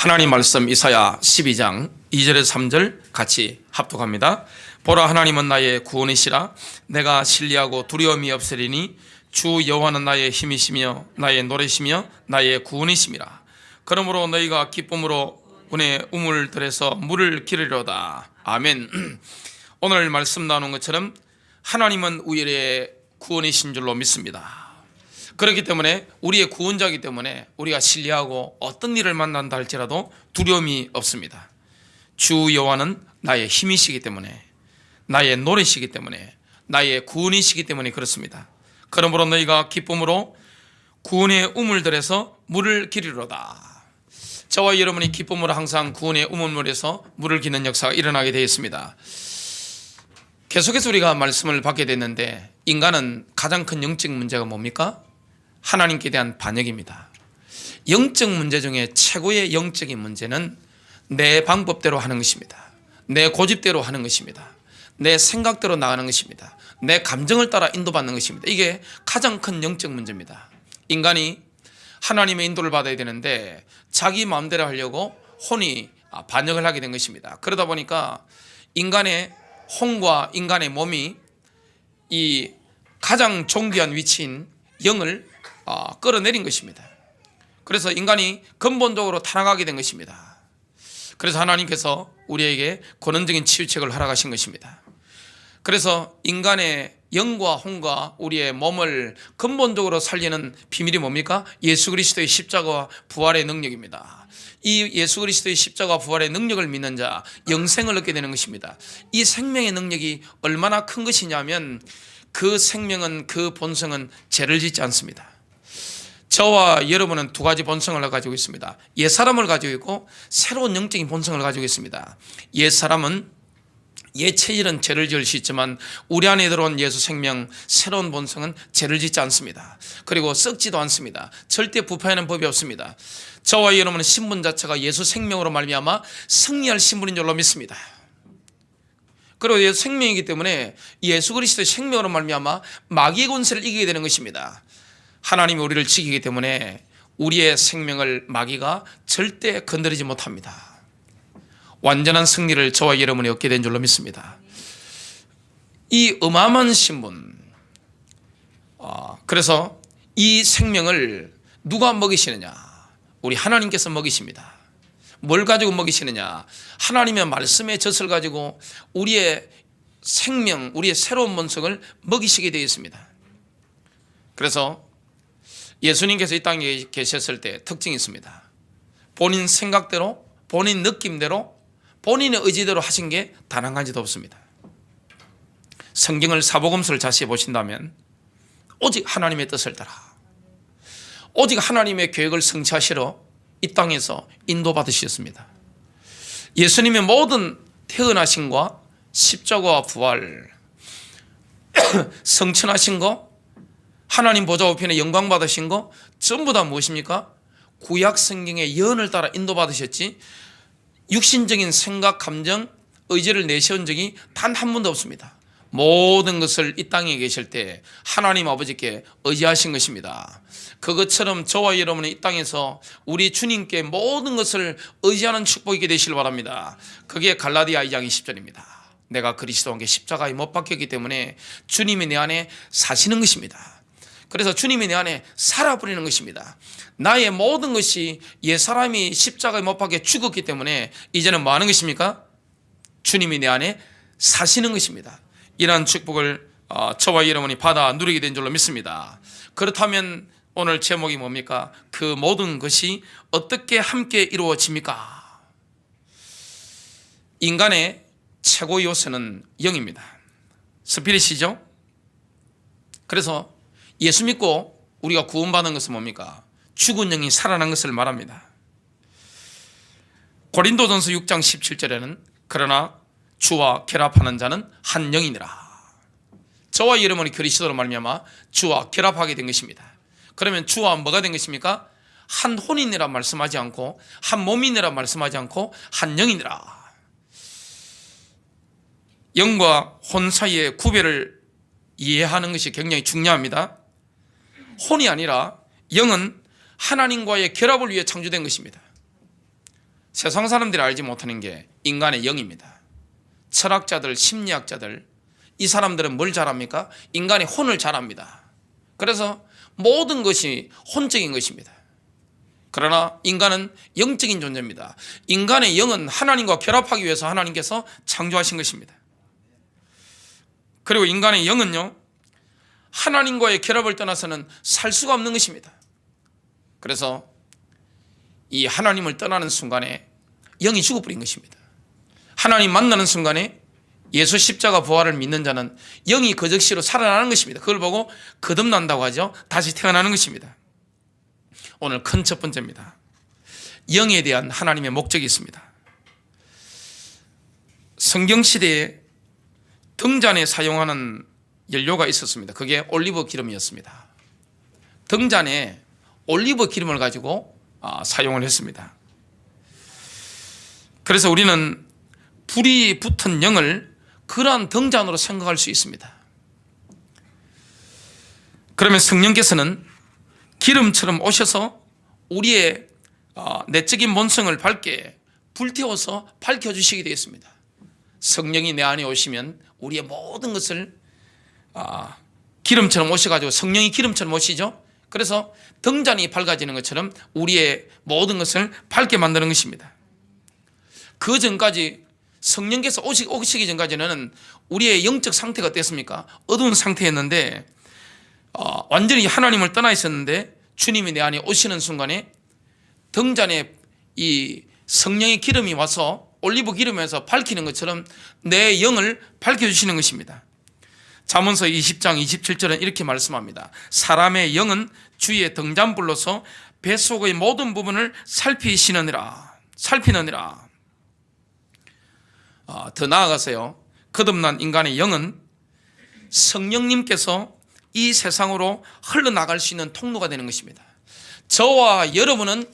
하나님 말씀 이사야 12장 2절에서 3절 같이 합독합니다. 보라, 하나님은 나의 구원이시라. 내가 신뢰하고 두려움이 없으리니 주 여호와는 나의 힘이시며 나의 노래시며 나의 구원이심이라. 그러므로 너희가 기쁨으로 운의 우물들에서 물을 기르리로다. 아멘. 오늘 말씀 나누는 것처럼 하나님은 우리의 구원이신 줄로 믿습니다. 그렇기 때문에 우리의 구원자이기 때문에 우리가 신뢰하고 어떤 일을 만난다 할지라도 두려움이 없습니다. 주 여호와는 나의 힘이시기 때문에, 나의 노래시기 때문에, 나의 구원이시기 때문에 그렇습니다. 그러므로 너희가 기쁨으로 구원의 우물들에서 물을 기르리로다. 저와 여러분이 기쁨으로 항상 구원의 우물물에서 물을 기는 역사가 일어나게 되어 있습니다. 계속해서 우리가 말씀을 받게 됐는데, 인간은 가장 큰 영적 문제가 뭡니까? 하나님께 대한 반역입니다. 영적 문제 중에 최고의 영적인 문제는 내 방법대로 하는 것입니다. 내 고집대로 하는 것입니다. 내 생각대로 나가는 것입니다. 내 감정을 따라 인도받는 것입니다. 이게 가장 큰 영적 문제입니다. 인간이 하나님의 인도를 받아야 되는데 자기 마음대로 하려고 혼이 반역을 하게 된 것입니다. 그러다 보니까 인간의 혼과 인간의 몸이 이 가장 존귀한 위치인 영을 끌어내린 것입니다. 그래서 인간이 근본적으로 타락하게 된 것입니다. 그래서 하나님께서 우리에게 권원적인 치유책을 허락하신 것입니다. 그래서 인간의 영과 혼과 우리의 몸을 근본적으로 살리는 비밀이 뭡니까? 예수 그리스도의 십자가와 부활의 능력입니다. 이 예수 그리스도의 십자가와 부활의 능력을 믿는 자, 영생을 얻게 되는 것입니다. 이 생명의 능력이 얼마나 큰 것이냐면 그 생명은, 그 본성은 죄를 짓지 않습니다. 저와 여러분은 두 가지 본성을 가지고 있습니다. 옛사람을 가지고 있고 새로운 영적인 본성을 가지고 있습니다. 옛사람은, 옛 체질은 죄를 지을 수 있지만 우리 안에 들어온 예수 생명, 새로운 본성은 죄를 짓지 않습니다. 그리고 썩지도 않습니다. 절대 부패하는 법이 없습니다. 저와 여러분의 신분 자체가 예수 생명으로 말미암아 승리할 신분인 줄로 믿습니다. 그리고 예수 생명이기 때문에 예수 그리스도의 생명으로 말미암아 마귀의 권세를 이기게 되는 것입니다. 하나님이 우리를 지키기 때문에 우리의 생명을 마귀가 절대 건드리지 못합니다. 완전한 승리를 저와 여러분이 얻게 된 줄로 믿습니다. 이 어마어마한 신분, 그래서 이 생명을 누가 먹이시느냐? 우리 하나님께서 먹이십니다. 뭘 가지고 먹이시느냐? 하나님의 말씀의 젖을 가지고 우리의 생명, 우리의 새로운 본성을 먹이시게 되어 있습니다. 그래서 예수님께서 이 땅에 계셨을 때 특징이 있습니다. 본인 생각대로, 본인 느낌대로, 본인의 의지대로 하신 게 단 한 가지도 없습니다. 성경을 사복음서를 자세히 보신다면 오직 하나님의 뜻을 따라, 오직 하나님의 계획을 성취하시러 이 땅에서 인도받으셨습니다. 예수님의 모든 태어나심과 십자가와 부활, 성천하신 거, 하나님 보좌 우편에 영광 받으신 거 전부 다 무엇입니까? 구약 성경의 예언을 따라 인도받으셨지 육신적인 생각, 감정, 의지를 내세운 적이 단 한 번도 없습니다. 모든 것을 이 땅에 계실 때 하나님 아버지께 의지하신 것입니다. 그것처럼 저와 여러분이 이 땅에서 우리 주님께 모든 것을 의지하는 축복이 있게 되시길 바랍니다. 그게 갈라디아 2장 20절입니다. 내가 그리스도와 함께 십자가에 못 박혔기 때문에 주님이 내 안에 사시는 것입니다. 그래서 주님이 내 안에 살아버리는 것입니다. 나의 모든 것이 옛사람이 십자가에 못 박혀 죽었기 때문에 이제는 뭐 하는 것입니까? 주님이 내 안에 사시는 것입니다. 이러한 축복을 저와 여러분이 받아 누리게 된 줄로 믿습니다. 그렇다면 오늘 제목이 뭡니까? 그 모든 것이 어떻게 함께 이루어집니까? 인간의 최고 요소는 영입니다. 스피릿이죠. 그래서 예수 믿고 우리가 구원받은 것은 뭡니까? 죽은 영이 살아난 것을 말합니다. 고린도전서 6장 17절에는 그러나 주와 결합하는 자는 한 영이니라. 저와 여러분이 그리스도로 말미암아 주와 결합하게 된 것입니다. 그러면 주와 뭐가 된 것입니까? 한 혼이니라 말씀하지 않고, 한 몸이니라 말씀하지 않고 한 영이니라. 영과 혼 사이의 구별을 이해하는 것이 굉장히 중요합니다. 혼이 아니라 영은 하나님과의 결합을 위해 창조된 것입니다. 세상 사람들이 알지 못하는 게 인간의 영입니다. 철학자들, 심리학자들, 이 사람들은 뭘 잘합니까? 인간의 혼을 잘합니다. 그래서 모든 것이 혼적인 것입니다. 그러나 인간은 영적인 존재입니다. 인간의 영은 하나님과 결합하기 위해서 하나님께서 창조하신 것입니다. 그리고 인간의 영은요, 하나님과의 결합을 떠나서는 살 수가 없는 것입니다. 그래서 이 하나님을 떠나는 순간에 영이 죽어버린 것입니다. 하나님 만나는 순간에 예수 십자가 부활을 믿는 자는 영이 그 즉시로 살아나는 것입니다. 그걸 보고 거듭난다고 하죠. 다시 태어나는 것입니다. 오늘 큰 첫 번째입니다. 영에 대한 하나님의 목적이 있습니다. 성경시대에 등잔에 사용하는 연료가 있었습니다. 그게 올리브 기름이었습니다. 등잔에 올리브 기름을 가지고 사용을 했습니다. 그래서 우리는 불이 붙은 영을 그러한 등잔으로 생각할 수 있습니다. 그러면 성령께서는 기름처럼 오셔서 우리의 내적인 본성을 밝게 불태워서 밝혀주시게 되었습니다. 성령이 내 안에 오시면 우리의 모든 것을 기름처럼 오셔가지고, 성령이 기름처럼 오시죠. 그래서 등잔이 밝아지는 것처럼 우리의 모든 것을 밝게 만드는 것입니다. 그 전까지 성령께서 오시기 전까지는 우리의 영적 상태가 어땠습니까? 어두운 상태였는데 완전히 하나님을 떠나 있었는데 주님이 내 안에 오시는 순간에 등잔에 이 성령의 기름이 와서 올리브 기름에서 밝히는 것처럼 내 영을 밝혀주시는 것입니다. 잠언서 20장 27절은 이렇게 말씀합니다. 사람의 영은 주의 등잔불로서 뱃속의 모든 부분을 살피느니라. 더 나아가서요, 거듭난 인간의 영은 성령님께서 이 세상으로 흘러나갈 수 있는 통로가 되는 것입니다. 저와 여러분은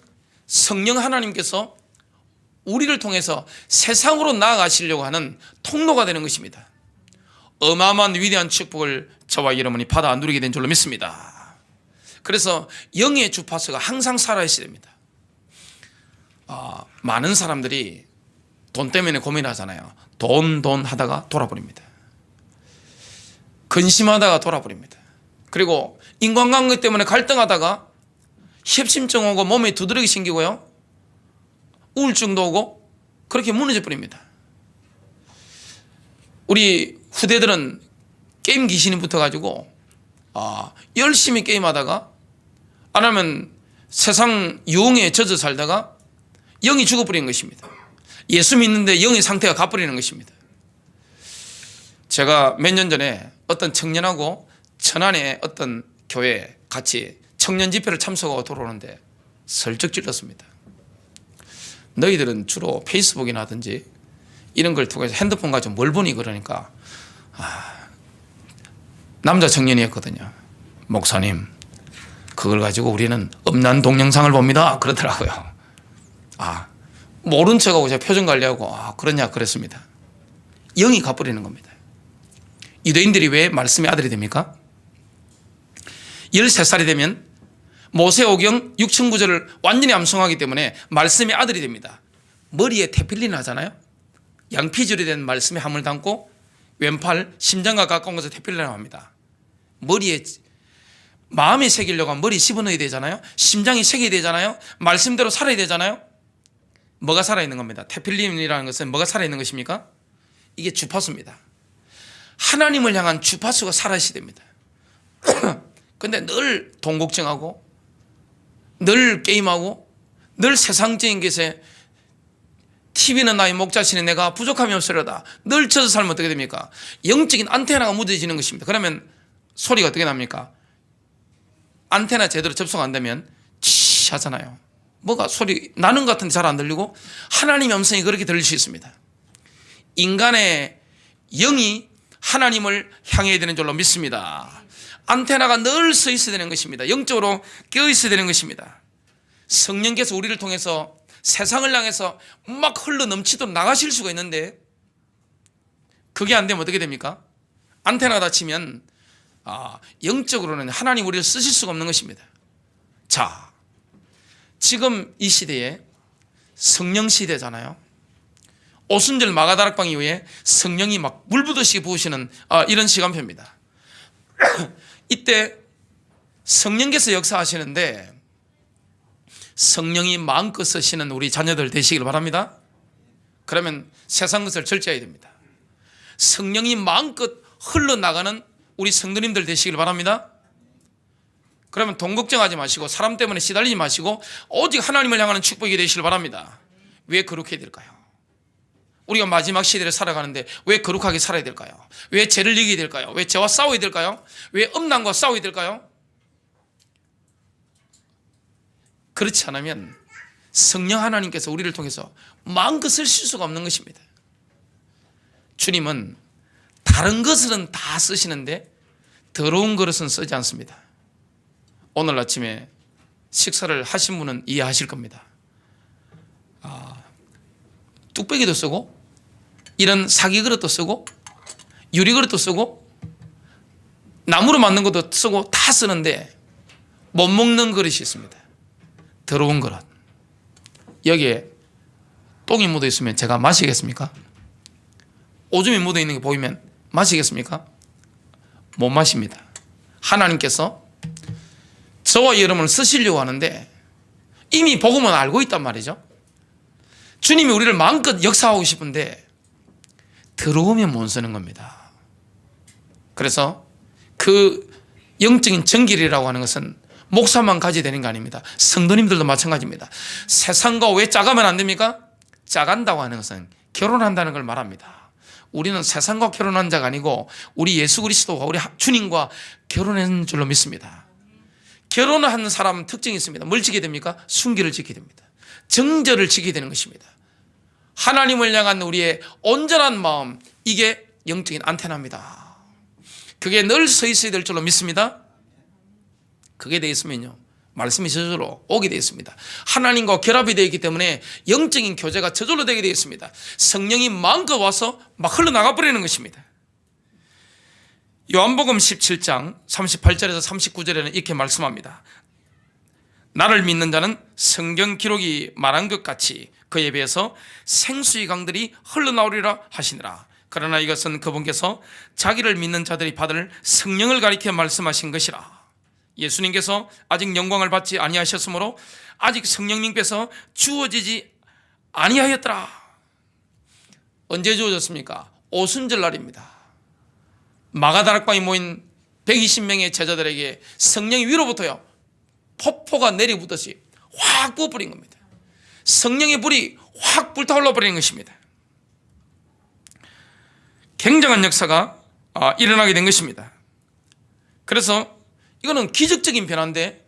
성령 하나님께서 우리를 통해서 세상으로 나아가시려고 하는 통로가 되는 것입니다. 어마어마한 위대한 축복을 저와 여러분이 받아 누리게 된 줄로 믿습니다. 그래서 영의 주파수가 항상 살아있어야 됩니다. 많은 사람들이 돈 때문에 고민하잖아요. 돈 하다가 돌아버립니다. 근심하다가 돌아버립니다. 그리고 인간관계 때문에 갈등하다가 협심증 오고 몸에 두드러기 생기고요, 우울증도 오고 그렇게 무너져 버립니다. 우리 후대들은 게임 귀신이 붙어가지고 열심히 게임하다가 안 하면 세상 유흥에 젖어 살다가 영이 죽어버리는 것입니다. 예수 믿는데 영의 상태가 가버리는 것입니다. 제가 몇 년 전에 어떤 청년하고 천안의 어떤 교회에 같이 청년 집회를 참석하고 돌아오는데 슬쩍 찔렀습니다. 너희들은 주로 페이스북이나 하든지 이런 걸 통해서 핸드폰 가지고 뭘 보니? 그러니까 남자 청년이었거든요. 목사님, 그걸 가지고 우리는 음란 동영상을 봅니다. 그러더라고요. 모른 척하고 제가 표정 관리하고 그러냐 그랬습니다. 영이 가버리는 겁니다. 유대인들이 왜 말씀의 아들이 됩니까? 13살이 되면 모세오경 6천9절을 완전히 암송하기 때문에 말씀의 아들이 됩니다. 머리에 테필린을 하잖아요. 양피줄이 된 말씀의 함을 담고 왼팔 심장과 가까운 곳에 테필린을 합니다. 머리에 마음이 새기려고 하면 머리 집어넣어야 되잖아요. 심장이 새겨야 되잖아요. 말씀대로 살아야 되잖아요. 뭐가 살아있는 겁니다. 테필린이라는 것은 뭐가 살아있는 것입니까? 이게 주파수입니다. 하나님을 향한 주파수가 살아있어야 됩니다. 근데 늘 돈 걱정하고 늘 게임하고 늘 세상적인 것에 TV는 나의 목자시니 내가 부족함이 없으려다 늘 쳐서 살면 어떻게 됩니까? 영적인 안테나가 무뎌지는 것입니다. 그러면 소리가 어떻게 납니까? 안테나 제대로 접속 안 되면 치 하잖아요. 뭐가 소리 나는 것 같은데 잘 안 들리고 하나님의 음성이 그렇게 들릴 수 있습니다. 인간의 영이 하나님을 향해야 되는 줄로 믿습니다. 안테나가 늘 서 있어야 되는 것입니다. 영적으로 깨어 있어야 되는 것입니다. 성령께서 우리를 통해서 세상을 향해서 막 흘러 넘치도록 나가실 수가 있는데 그게 안 되면 어떻게 됩니까? 안테나가 닫히면 영적으로는 하나님 우리를 쓰실 수가 없는 것입니다. 자, 지금 이 시대에 성령 시대잖아요. 오순절 마가다락방 이후에 성령이 막 물부듯이 부으시는 이런 시간표입니다. 이때 성령께서 역사하시는데 성령이 마음껏 쓰시는 우리 자녀들 되시길 바랍니다. 그러면 세상 것을 절제해야 됩니다. 성령이 마음껏 흘러나가는 우리 성도님들 되시길 바랍니다. 그러면 돈 걱정하지 마시고 사람 때문에 시달리지 마시고 오직 하나님을 향하는 축복이 되시길 바랍니다. 왜 그렇게 될까요? 우리가 마지막 시대를 살아가는데 왜 거룩하게 살아야 될까요? 왜 죄를 이기게 될까요? 왜 죄와 싸워야 될까요? 왜 음란과 싸워야 될까요? 그렇지 않으면 성령 하나님께서 우리를 통해서 마음껏 쓸 수가 없는 것입니다. 주님은 다른 것은 다 쓰시는데 더러운 그릇은 쓰지 않습니다. 오늘 아침에 식사를 하신 분은 이해하실 겁니다. 뚝배기도 쓰고 이런 사기 그릇도 쓰고 유리 그릇도 쓰고 나무로 만든 것도 쓰고 다 쓰는데 못 먹는 그릇이 있습니다. 더러운 그릇. 여기에 똥이 묻어 있으면 제가 마시겠습니까? 오줌이 묻어 있는 게 보이면 마시겠습니까? 못 마십니다. 하나님께서 저와 여러분을 쓰시려고 하는데 이미 복음은 알고 있단 말이죠. 주님이 우리를 마음껏 역사하고 싶은데 더러우면 못 쓰는 겁니다. 그래서 그 영적인 정결이라고 하는 것은 목사만 가져야 되는 게 아닙니다. 성도님들도 마찬가지입니다. 세상과 왜 짜가면 안 됩니까? 짜간다고 하는 것은 결혼한다는 걸 말합니다. 우리는 세상과 결혼한 자가 아니고 우리 예수 그리스도와 우리 주님과 결혼한 줄로 믿습니다. 결혼하는 사람은 특징이 있습니다. 뭘 지켜야 됩니까? 순결을 지켜야 됩니다. 정절을 지켜야 되는 것입니다. 하나님을 향한 우리의 온전한 마음, 이게 영적인 안테나입니다. 그게 늘 서 있어야 될 줄로 믿습니다. 그게 되어 있으면요, 말씀이 저절로 오게 되어 있습니다. 하나님과 결합이 되어 있기 때문에 영적인 교제가 저절로 되게 되어 있습니다. 성령이 마음껏 와서 막 흘러나가 버리는 것입니다. 요한복음 17장 38절에서 39절에는 이렇게 말씀합니다. 나를 믿는 자는 성경 기록이 말한 것 같이 그에 비해서 생수의 강들이 흘러나오리라 하시니라. 그러나 이것은 그분께서 자기를 믿는 자들이 받을 성령을 가리켜 말씀하신 것이라. 예수님께서 아직 영광을 받지 아니하셨으므로 아직 성령님께서 주어지지 아니하였더라. 언제 주어졌습니까? 오순절 날입니다. 마가다락방에 모인 120명의 제자들에게 성령이 위로부터요 폭포가 내리붙듯이 확 부어버린 겁니다. 성령의 불이 확 불타올라 버리는 것입니다. 굉장한 역사가 일어나게 된 것입니다. 그래서 이거는 기적적인 변화인데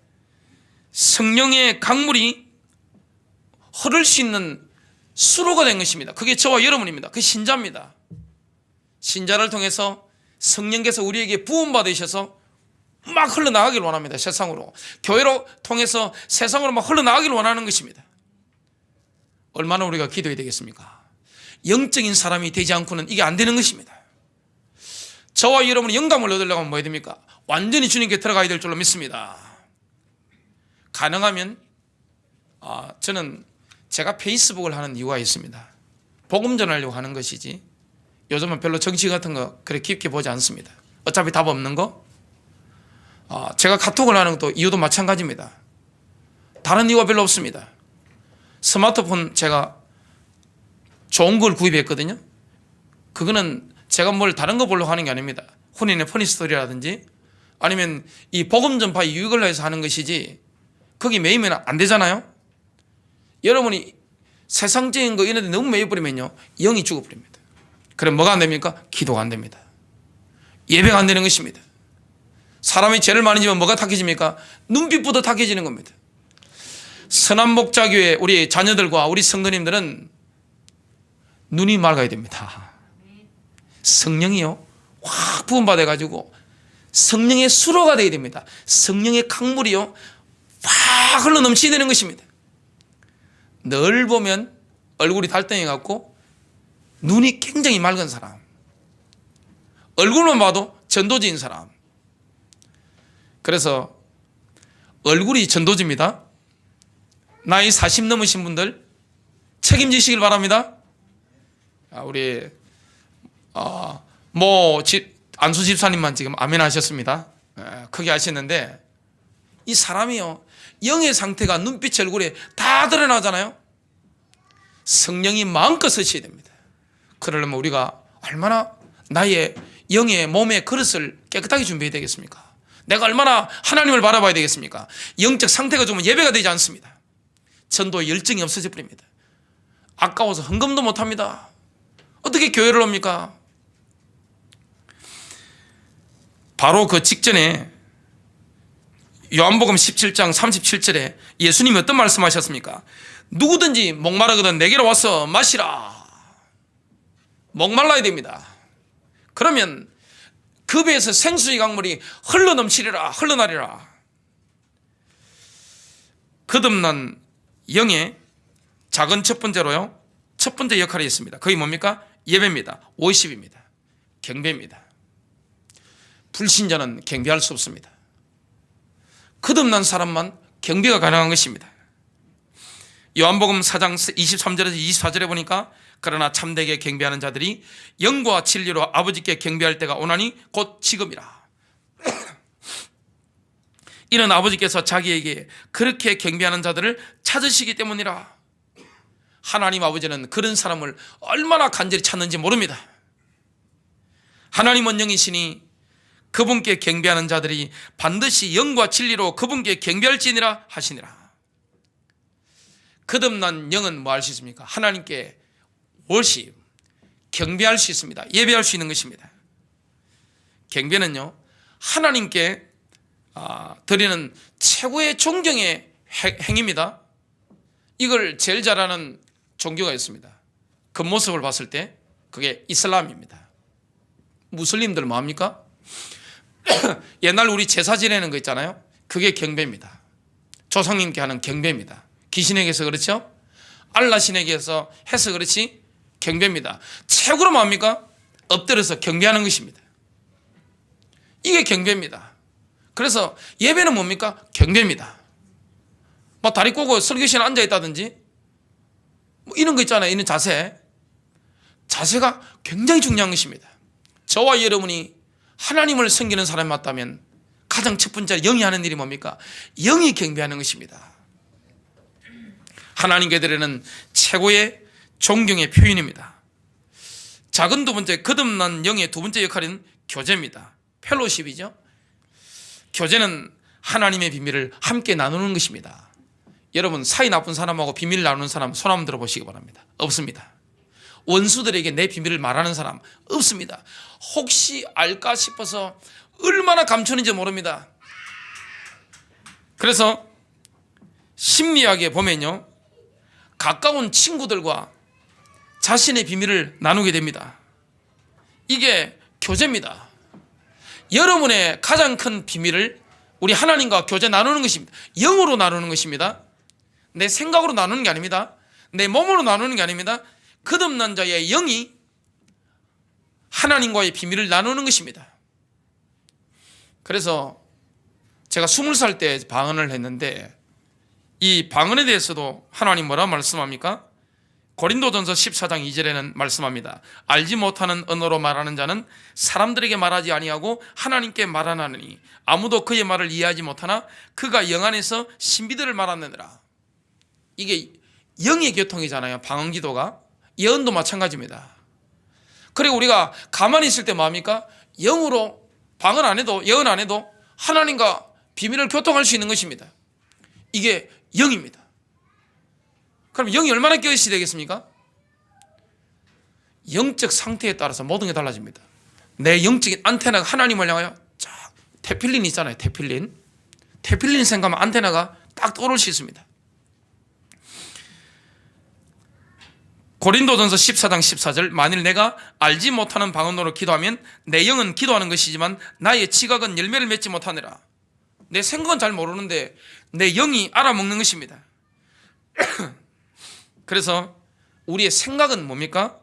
성령의 강물이 흐를 수 있는 수로가 된 것입니다. 그게 저와 여러분입니다. 그 신자입니다. 신자를 통해서 성령께서 우리에게 부음받으셔서 막 흘러나가기를 원합니다. 세상으로. 교회로 통해서 세상으로 막 흘러나가기를 원하는 것입니다. 얼마나 우리가 기도해야 되겠습니까? 영적인 사람이 되지 않고는 이게 안 되는 것입니다. 저와 여러분이 영감을 얻으려고 하면 뭐 해야 됩니까? 완전히 주님께 들어가야 될 줄로 믿습니다. 가능하면 저는 제가 페이스북을 하는 이유가 있습니다. 복음 전하려고 하는 것이지 요즘은 별로 정치 같은 거 그렇게 깊게 보지 않습니다. 어차피 답 없는 거. 제가 카톡을 하는 것도 이유도 마찬가지입니다. 다른 이유가 별로 없습니다. 스마트폰 제가 좋은 걸 구입했거든요. 그거는 제가 뭘 다른 거 보려고 하는 게 아닙니다. 혼인의 퍼니스토리라든지 아니면 이 복음 전파에 유익을 위해서 하는 것이지 거기 매이면 안 되잖아요. 여러분이 세상적인 거 이런 데 너무 매여버리면요 영이 죽어버립니다. 그럼 뭐가 안 됩니까? 기도가 안 됩니다. 예배가 안 되는 것입니다. 사람이 죄를 많이 지면 뭐가 탁해집니까? 눈빛부터 탁해지는 겁니다. 선한목자교회 우리 자녀들과 우리 성도님들은 눈이 맑아야 됩니다. 성령이요 확 부음받아가지고 성령의 수로가 되어야 됩니다. 성령의 강물이요 확 흘러넘치게 되는 것입니다. 늘 보면 얼굴이 달덩이 같고 눈이 굉장히 맑은 사람, 얼굴만 봐도 전도지인 사람. 그래서 얼굴이 전도지입니다. 나이 40 넘으신 분들 책임지시길 바랍니다. 우리 안수 집사님만 지금 아멘 하셨습니다. 크게 하시는데, 이 사람이요, 영의 상태가 눈빛, 얼굴에 다 드러나잖아요. 성령이 마음껏 쓰셔야 됩니다. 그러려면 우리가 얼마나 나의 영의 몸의 그릇을 깨끗하게 준비해야 되겠습니까? 내가 얼마나 하나님을 바라봐야 되겠습니까? 영적 상태가 좋으면 예배가 되지 않습니다. 전도의 열정이 없어져 버립니다. 아까워서 헌금도 못합니다. 어떻게 교회를 옵니까? 바로 그 직전에 요한복음 17장 37절에 예수님이 어떤 말씀하셨습니까? 누구든지 목마르거든 내게로 와서 마시라. 목말라야 됩니다. 그러면 그 배에서 생수의 강물이 흘러넘치리라, 흘러나리라. 거듭난 영의 작은 첫 번째로요, 첫 번째 역할이 있습니다. 그게 뭡니까? 예배입니다. 월십입니다. 경배입니다. 불신자는 경배할 수 없습니다. 거듭난 사람만 경배가 가능한 것입니다. 요한복음 4장 23절에서 24절에 보니까 그러나 참되게 경배하는 자들이 영과 진리로 아버지께 경배할 때가 오나니 곧 지금이라. 이는 아버지께서 자기에게 그렇게 경배하는 자들을 찾으시기 때문이라. 하나님 아버지는 그런 사람을 얼마나 간절히 찾는지 모릅니다. 하나님은 영이시니 그분께 경배하는 자들이 반드시 영과 진리로 그분께 경배할지니라 하시니라. 거듭난 영은 뭐 할 수 있습니까? 하나님께 월십, 경배할 수 있습니다. 예배할 수 있는 것입니다. 경배는요, 하나님께 드리는 최고의 존경의 행위입니다. 이걸 제일 잘하는 종교가 있습니다. 겉모습을 봤을 때 그게 이슬람입니다. 무슬림들 뭐합니까? 옛날 우리 제사 지내는 거 있잖아요. 그게 경배입니다. 조상님께 하는 경배입니다. 귀신에게서 그렇죠? 알라 신에게서 해서 그렇지? 경배입니다. 최고로 뭡니까? 엎드려서 경배하는 것입니다. 이게 경배입니다. 그래서 예배는 뭡니까? 경배입니다. 뭐 다리 꼬고 설교실에 앉아 있다든지 뭐 이런 거 있잖아요. 이런 자세가 굉장히 중요한 것입니다. 저와 여러분이 하나님을 섬기는 사람이 맞다면 가장 첫 번째 영이 하는 일이 뭡니까? 영이 경배하는 것입니다. 하나님께 드리는 최고의 존경의 표현입니다. 작은 두 번째, 거듭난 영의 두 번째 역할은 교제입니다. 펠로십이죠. 교제는 하나님의 비밀을 함께 나누는 것입니다. 여러분, 사이 나쁜 사람하고 비밀 나누는 사람 손 한번 들어보시기 바랍니다. 없습니다. 원수들에게 내 비밀을 말하는 사람 없습니다. 혹시 알까 싶어서 얼마나 감추는지 모릅니다. 그래서 심리학에 보면요, 가까운 친구들과 자신의 비밀을 나누게 됩니다. 이게 교제입니다. 여러분의 가장 큰 비밀을 우리 하나님과 교제 나누는 것입니다. 영으로 나누는 것입니다. 내 생각으로 나누는 게 아닙니다. 내 몸으로 나누는 게 아닙니다. 거듭난 자의 영이 하나님과의 비밀을 나누는 것입니다. 그래서 제가 20살 때 방언을 했는데 이 방언에 대해서도 하나님 뭐라 말씀합니까? 고린도전서 14장 2절에는 말씀합니다. 알지 못하는 언어로 말하는 자는 사람들에게 말하지 아니하고 하나님께 말하나니 아무도 그의 말을 이해하지 못하나 그가 영 안에서 신비들을 말하느니라. 이게 영의 교통이잖아요. 방언 기도가. 예언도 마찬가지입니다. 그리고 우리가 가만히 있을 때 뭐합니까? 영으로 방언 안 해도 예언 안 해도 하나님과 비밀을 교통할 수 있는 것입니다. 이게 영입니다. 그럼 영이 얼마나 깨어있어야 되겠습니까? 영적 상태에 따라서 모든 게 달라집니다. 내 영적인 안테나가 하나님을 향하여 쫙, 테필린 있잖아요. 테필린 생각하면 안테나가 딱 떠오를 수 있습니다. 고린도전서 14장 14절 만일 내가 알지 못하는 방언으로 기도하면 내 영은 기도하는 것이지만 나의 지각은 열매를 맺지 못하느라. 내 생각은 잘 모르는데 내 영이 알아먹는 것입니다. 그래서 우리의 생각은 뭡니까?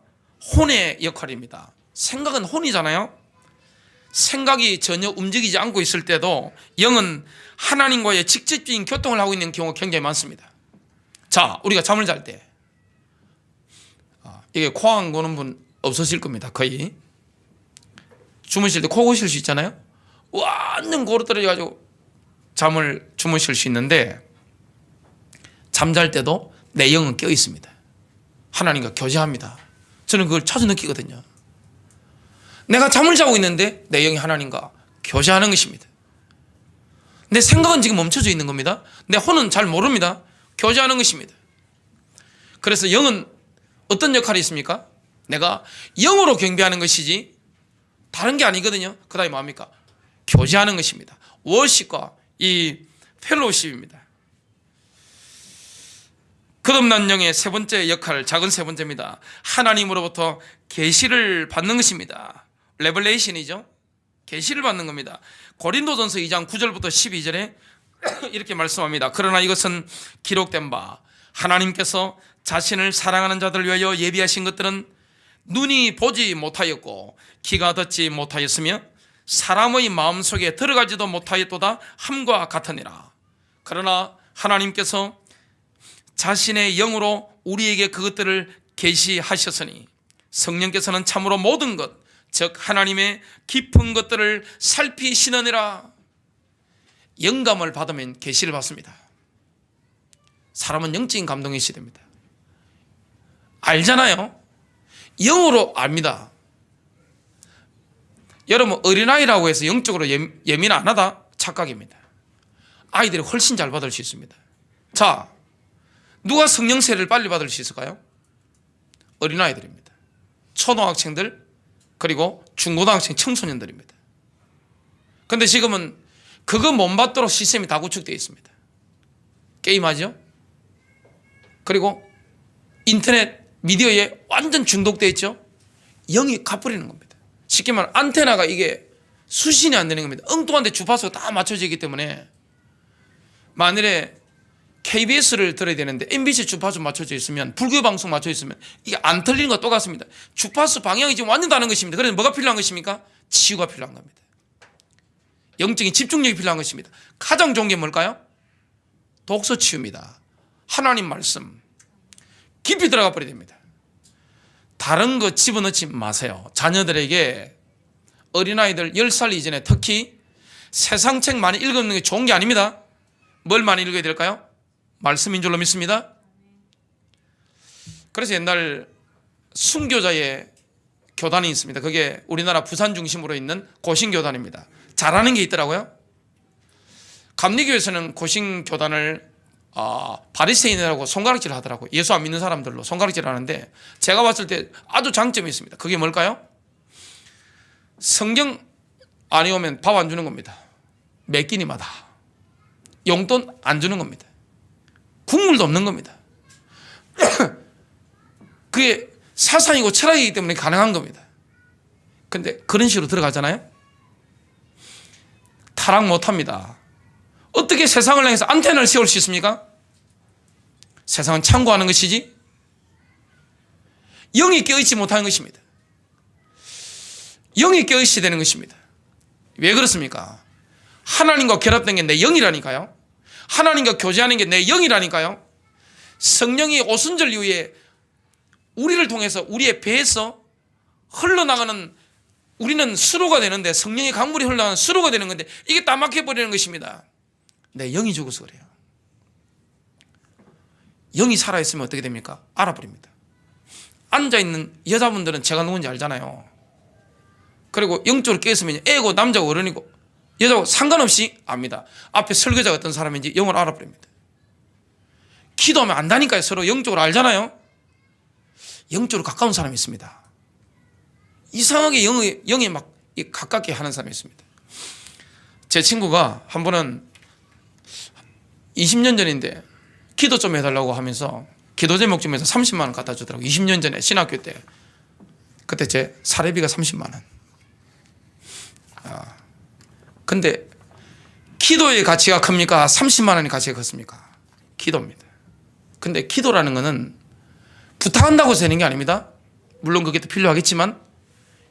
혼의 역할입니다. 생각은 혼이잖아요. 생각이 전혀 움직이지 않고 있을 때도 영은 하나님과의 직접적인 교통을 하고 있는 경우가 굉장히 많습니다. 자, 우리가 잠을 잘 때 이게 코 안 고는 분 없으실 겁니다. 거의. 주무실 때 코 고실 수 있잖아요. 완전 고루 떨어져가지고 잠을 주무실 수 있는데 잠잘 때도 내 영은 깨어 있습니다. 하나님과 교제합니다. 저는 그걸 자주 느끼거든요. 내가 잠을 자고 있는데 내 영이 하나님과 교제하는 것입니다. 내 생각은 지금 멈춰져 있는 겁니다. 내 혼은 잘 모릅니다. 교제하는 것입니다. 그래서 영은 어떤 역할이 있습니까? 내가 영으로 경배하는 것이지 다른 게 아니거든요. 그 다음에 뭐합니까? 교제하는 것입니다. 워십과 이 펠로우십입니다. 거듭난 영의 세 번째 역할, 작은 세 번째입니다. 하나님으로부터 계시를 받는 것입니다. 레벨레이션이죠. 계시를 받는 겁니다. 고린도전서 2장 9절부터 12절에 이렇게 말씀합니다. 그러나 이것은 기록된 바 하나님께서 자신을 사랑하는 자들을 위하여 예비하신 것들은 눈이 보지 못하였고 귀가 듣지 못하였으며 사람의 마음속에 들어가지도 못하였도다 함과 같으니라. 그러나 하나님께서 자신의 영으로 우리에게 그것들을 계시하셨으니 성령께서는 참으로 모든 것, 즉 하나님의 깊은 것들을 살피시느니라. 영감을 받으면 계시를 받습니다. 사람은 영적인 감동이 있어야 됩니다. 알잖아요. 영으로 압니다. 여러분 어린아이라고 해서 영적으로 예민 안 하다? 착각입니다. 아이들이 훨씬 잘 받을 수 있습니다. 자, 누가 성령 세례를 빨리 받을 수 있을까요? 어린아이들입니다. 초등학생들 그리고 중고등학생 청소년들입니다. 그런데 지금은 그거 못 받도록 시스템이 다 구축되어 있습니다. 게임하죠. 그리고 인터넷 미디어에 완전 중독되어 있죠. 영이 가버리는 겁니다. 쉽게 말하면 안테나가 이게 수신이 안 되는 겁니다. 엉뚱한데 주파수가 다 맞춰져 있기 때문에 만일에 KBS를 들어야 되는데 MBC 주파수 맞춰져 있으면 불교 방송 맞춰져 있으면 이게 안 틀리는 것과 똑같습니다. 주파수 방향이 지금 완전 다른 것입니다. 그래서 뭐가 필요한 것입니까? 치유가 필요한 겁니다. 영적인 집중력이 필요한 것입니다. 가장 좋은 게 뭘까요? 독서 치유입니다. 하나님 말씀 깊이 들어가 버려야 됩니다. 다른 거 집어넣지 마세요. 자녀들에게 어린아이들 10살 이전에 특히 세상책 많이 읽는 게 좋은 게 아닙니다. 뭘 많이 읽어야 될까요? 말씀인 줄로 믿습니다. 그래서 옛날 순교자의 교단이 있습니다. 그게 우리나라 부산 중심으로 있는 고신교단입니다. 잘하는 게 있더라고요. 감리교에서는 고신교단을 바리새인이라고 손가락질을 하더라고요. 예수 안 믿는 사람들로 손가락질을 하는데 제가 봤을 때 아주 장점이 있습니다. 그게 뭘까요? 성경 안 외우면 밥 안 주는 겁니다. 매 끼니마다 용돈 안 주는 겁니다. 국물도 없는 겁니다. 그게 사상이고 철학이기 때문에 가능한 겁니다. 그런데 그런 식으로 들어가잖아요. 타락 못합니다. 어떻게 세상을 향해서 안테나를 세울 수 있습니까? 세상은 참고하는 것이지 영이 깨어있지 못하는 것입니다. 영이 깨어있어야 되는 것입니다. 왜 그렇습니까? 하나님과 결합된 게 내 영이라니까요. 하나님과 교제하는 게 내 영이라니까요. 성령이 오순절 이후에 우리를 통해서 우리의 배에서 흘러나가는 우리는 수로가 되는데 성령의 강물이 흘러나가는 수로가 되는 건데 이게 다 막혀버리는 것입니다. 내 영이 죽어서 그래요. 영이 살아있으면 어떻게 됩니까? 알아버립니다. 앉아있는 여자분들은 제가 누군지 알잖아요. 그리고 영적으로 깨있으면 애고 남자고 어른이고 여자고 상관없이 압니다. 앞에 설교자가 어떤 사람인지 영을 알아버립니다. 기도하면 안다니까요. 서로 영적으로 알잖아요. 영적으로 가까운 사람이 있습니다. 이상하게 영에 막 가깝게 하는 사람이 있습니다. 제 친구가 한 번은 20년 전인데 기도 좀 해달라고 하면서 기도 제목 좀 해서 30만 원 갖다 주더라고요. 20년 전에 신학교 때. 그때 제 사례비가 30만 원. 근데 기도의 가치가 큽니까? 30만 원의 가치가 컸습니까? 기도입니다. 근데 기도라는 거는 부탁한다고 되는 게 아닙니다. 물론 그게 또 필요하겠지만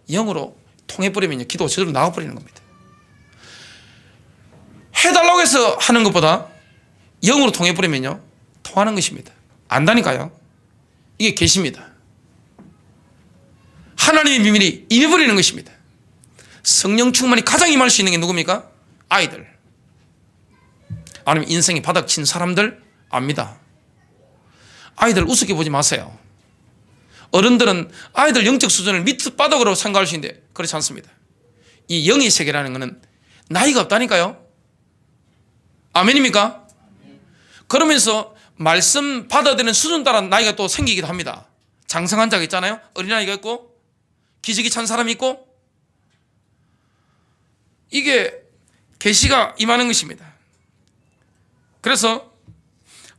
영으로 통해버리면 기도가 저절로 나와버리는 겁니다. 해달라고 해서 하는 것보다 영으로 통해버리면요 통하는 것입니다. 안다니까요. 이게 계시입니다. 하나님의 비밀이 임해버리는 것입니다. 성령 충만이 가장 임할 수 있는 게 누굽니까? 아이들. 아니면 인생이 바닥친 사람들 압니다. 아이들 우습게 보지 마세요. 어른들은 아이들 영적 수준을 밑바닥으로 생각할 수 있는데 그렇지 않습니다. 이 영의 세계라는 것은 나이가 없다니까요. 아멘입니까? 그러면서 말씀 받아들이는 수준 따라 나이가 또 생기기도 합니다. 장성한 자가 있잖아요. 어린아이가 있고 기저귀 찬 사람이 있고, 이게 계시가 임하는 것입니다. 그래서